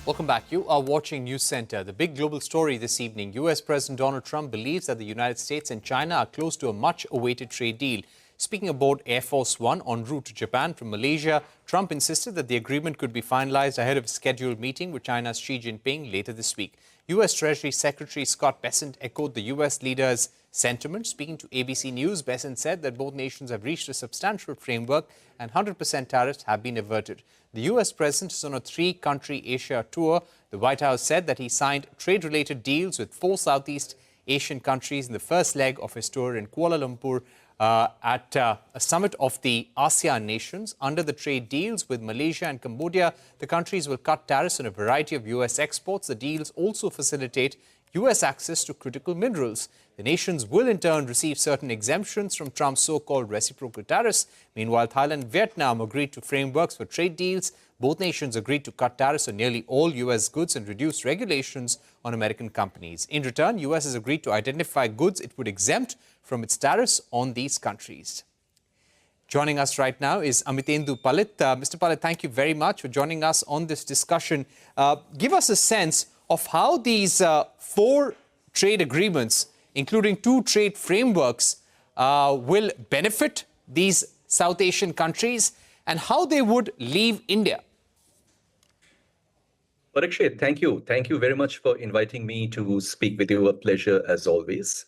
Welcome back. You are watching Newscentre. The big global story this evening. US President Donald Trump believes that the United States and China are close to a much-awaited trade deal. Speaking aboard Air Force One en route to Japan from Malaysia, Trump insisted that the agreement could be finalized ahead of a scheduled meeting with China's Xi Jinping later this week. US Treasury Secretary Scott Bessent echoed the US leader's sentiment. Speaking to ABC News, Bessent said that both nations have reached a substantial framework and 100% tariffs have been averted. The US president is on a three-country Asia tour. The White House said that he signed trade-related deals with 4 Southeast Asian countries in the first leg of his tour in Kuala Lumpur at a summit of the ASEAN nations. Under the trade deals with Malaysia and Cambodia, the countries will cut tariffs on a variety of US exports. The deals also facilitate US access to critical minerals. The nations will in turn receive certain exemptions from Trump's so-called reciprocal tariffs. Meanwhile, Thailand and Vietnam agreed to frameworks for trade deals. Both nations agreed to cut tariffs on nearly all US goods and reduce regulations on American companies. In return, US has agreed to identify goods it would exempt from its tariffs on these countries. Joining us right now is Amitendu Palit. Mr. Palit, thank you very much for joining us on this discussion. Give us a sense of how these 4 trade agreements, including 2 trade frameworks, will benefit these South Asian countries and how they would leave India. Parikshit, thank you. Thank you very much for inviting me to speak with you. A pleasure as always.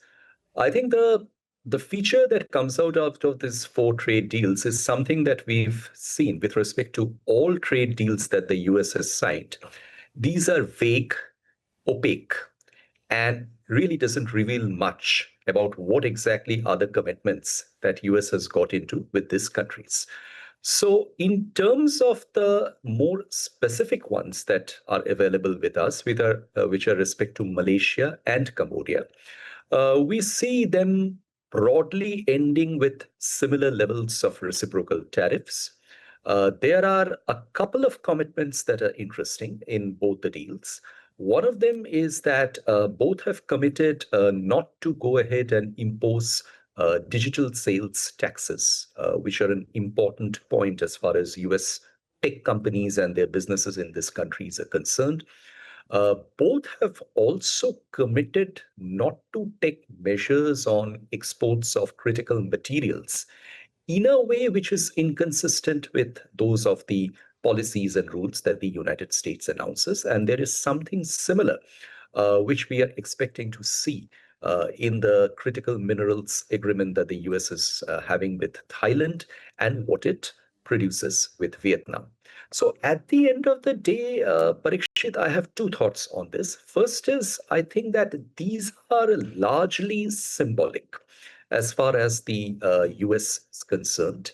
I think the feature that comes out of these 4 trade deals is something that we've seen with respect to all trade deals that the US has signed. These are vague, opaque, and really doesn't reveal much about what exactly are the commitments that US has got into with these countries. So in terms of the more specific ones that are available with us, which are respect to Malaysia and Cambodia, we see them broadly ending with similar levels of reciprocal tariffs. There are a couple of commitments that are interesting in both the deals. One of them is that both have committed not to go ahead and impose digital sales taxes, which are an important point as far as US tech companies and their businesses in these countries are concerned. Both have also committed not to take measures on exports of critical materials in a way which is inconsistent with those of the policies and rules that the United States announces. And there is something similar, which we are expecting to see in the critical minerals agreement that the US is having with Thailand and what it produces with Vietnam. So at the end of the day, Parikshit, I have 2 thoughts on this. First is, I think that these are largely symbolic as far as the US is concerned.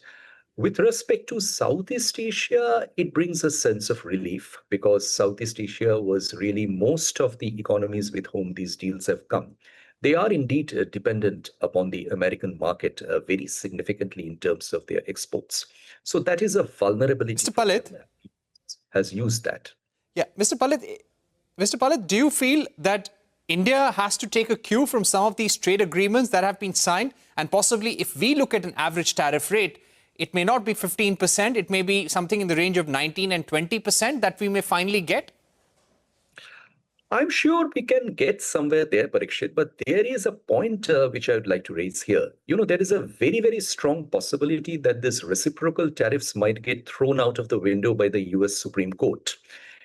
With respect to Southeast Asia, it brings a sense of relief because Southeast Asia was really most of the economies with whom these deals have come. They are indeed dependent upon the American market very significantly in terms of their exports. So that is a vulnerability. Mr. Palit has used that. Yeah, Mr. Palit, do you feel that India has to take a cue from some of these trade agreements that have been signed? And possibly if we look at an average tariff rate, it may not be 15%, it may be something in the range of 19 and 20% that we may finally get? I'm sure we can get somewhere there, Parikshit, but there is a point which I would like to raise here. There is a very, very strong possibility that this reciprocal tariffs might get thrown out of the window by the US Supreme Court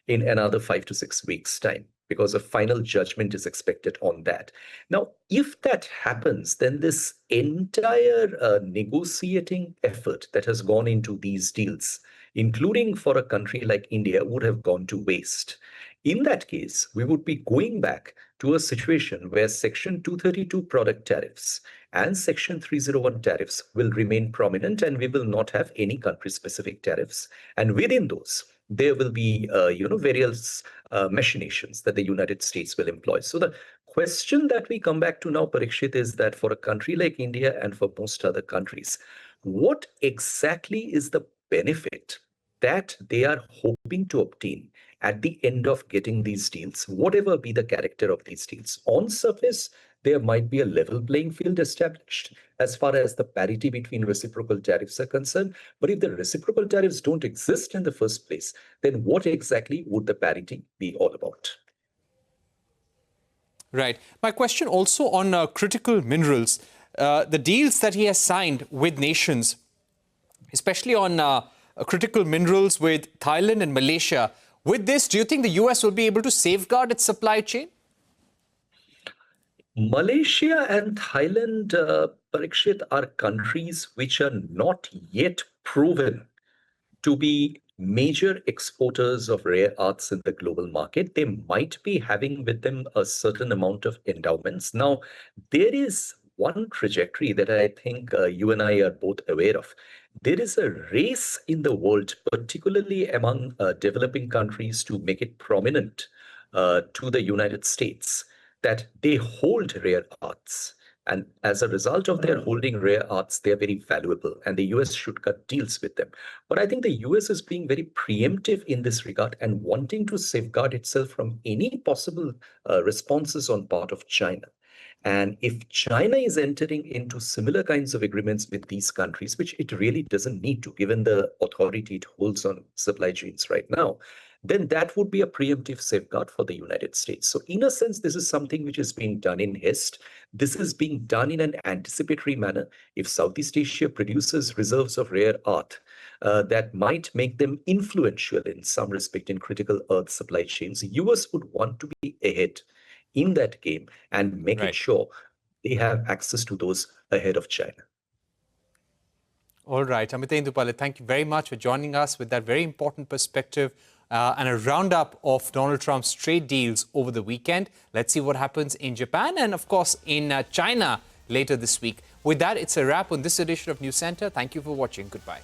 in another 5 to 6 weeks' time, because a final judgment is expected on that. Now, if that happens, then this entire negotiating effort that has gone into these deals, including for a country like India, would have gone to waste. In that case, we would be going back to a situation where Section 232 product tariffs and Section 301 tariffs will remain prominent, and we will not have any country-specific tariffs. And within those, there will be, various machinations that the United States will employ. So the question that we come back to now, Parikshit, is that for a country like India and for most other countries, what exactly is the benefit that they are hoping to obtain at the end of getting these deals, whatever be the character of these deals? On surface, there might be a level playing field established as far as the parity between reciprocal tariffs are concerned. But if the reciprocal tariffs don't exist in the first place, then what exactly would the parity be all about? Right. My question also on critical minerals. The deals that he has signed with nations, especially on critical minerals with Thailand and Malaysia. With this, do you think the US will be able to safeguard its supply chain? Malaysia and Thailand, Parikshit, are countries which are not yet proven to be major exporters of rare earths in the global market. They might be having with them a certain amount of endowments. Now, there is one trajectory that I think you and I are both aware of. There is a race in the world, particularly among developing countries, to make it prominent to the United States that they hold rare earths. And as a result of their holding rare earths, they are very valuable, and the US should cut deals with them. But I think the US is being very preemptive in this regard and wanting to safeguard itself from any possible responses on part of China. And if China is entering into similar kinds of agreements with these countries, which it really doesn't need to, given the authority it holds on supply chains right now, then that would be a preemptive safeguard for the United States. So in a sense, this is something which is being done in haste. This is being done in an anticipatory manner. If Southeast Asia produces reserves of rare earth, that might make them influential in some respect in critical earth supply chains, the US would want to be ahead in that game and making sure they have access to those ahead of China. All right. Amitendu Palit, thank you very much for joining us with that very important perspective and a roundup of Donald Trump's trade deals over the weekend. Let's see what happens in Japan and, of course, in China later this week. With that, it's a wrap on this edition of Newscentre. Thank you for watching. Goodbye.